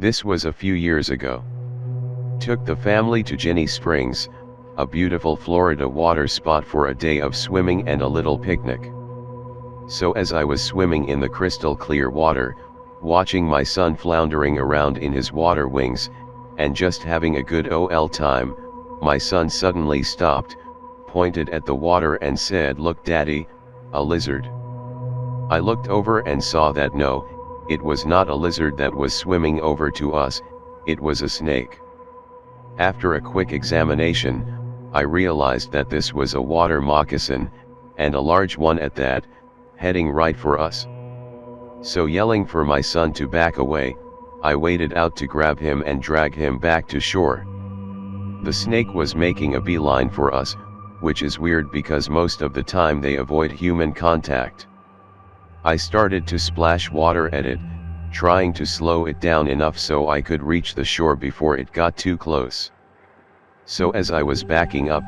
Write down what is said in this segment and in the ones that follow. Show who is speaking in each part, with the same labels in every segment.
Speaker 1: This was a few years ago. Took the family to Ginnie Springs, a beautiful Florida water spot for a day of swimming and a little picnic. So as I was swimming in the crystal clear water, watching my son floundering around in his water wings, and just having a good ol' time, my son suddenly stopped, pointed at the water and said, "Look daddy, a lizard." I looked over and saw that no, it was not a lizard that was swimming over to us, it was a snake. After a quick examination, I realized that this was a water moccasin, and a large one at that, heading right for us. So yelling for my son to back away, I waded out to grab him and drag him back to shore. The snake was making a beeline for us, which is weird because most of the time they avoid human contact. I started to splash water at it, trying to slow it down enough so I could reach the shore before it got too close. So as I was backing up,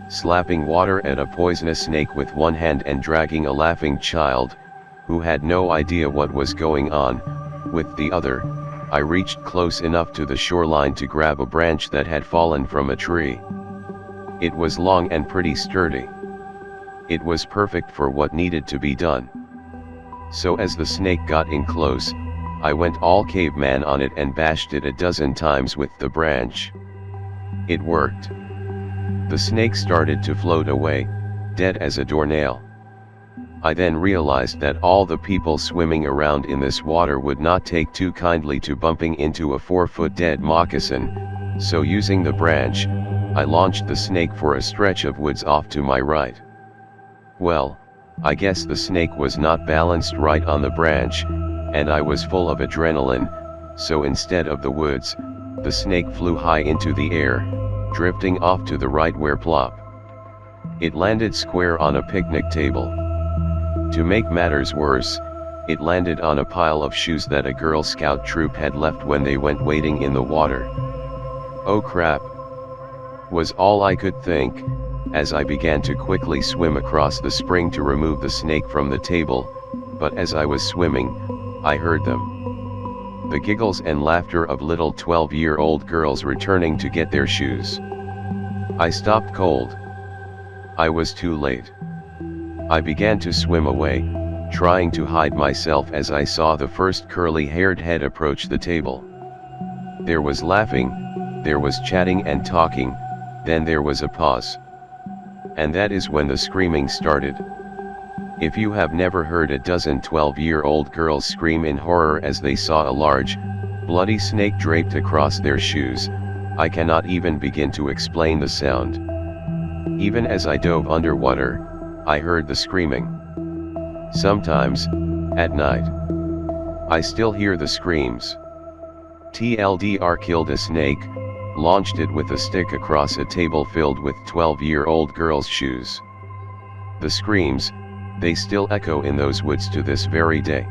Speaker 1: slapping water at a poisonous snake with one hand and dragging a laughing child, who had no idea what was going on, with the other, I reached close enough to the shoreline to grab a branch that had fallen from a tree. It was long and pretty sturdy. It was perfect for what needed to be done. So as the snake got in close, I went all caveman on it and bashed it a dozen times with the branch. It worked. The snake started to float away, dead as a doornail. I then realized that all the people swimming around in this water would not take too kindly to bumping into a 4-foot dead moccasin, so using the branch, I launched the snake for a stretch of woods off to my right. Well, I guess the snake was not balanced right on the branch, and I was full of adrenaline, so instead of the woods, the snake flew high into the air, drifting off to the right where plop. It landed square on a picnic table. To make matters worse, it landed on a pile of shoes that a Girl Scout troop had left when they went wading in the water. "Oh crap," was all I could think, as I began to quickly swim across the spring to remove the snake from the table, but as I was swimming, I heard them. The giggles and laughter of little 12-year-old girls returning to get their shoes. I stopped cold. I was too late. I began to swim away, trying to hide myself as I saw the first curly-haired head approach the table. There was laughing, there was chatting and talking, then there was a pause. And that is when the screaming started. If you have never heard a dozen 12-year-old girls scream in horror as they saw a large, bloody snake draped across their shoes, I cannot even begin to explain the sound. Even as I dove underwater, I heard the screaming. Sometimes, at night, I still hear the screams. TLDR killed a snake, launched it with a stick across a table filled with 12-year-old girls' shoes. The screams, they still echo in those woods to this very day.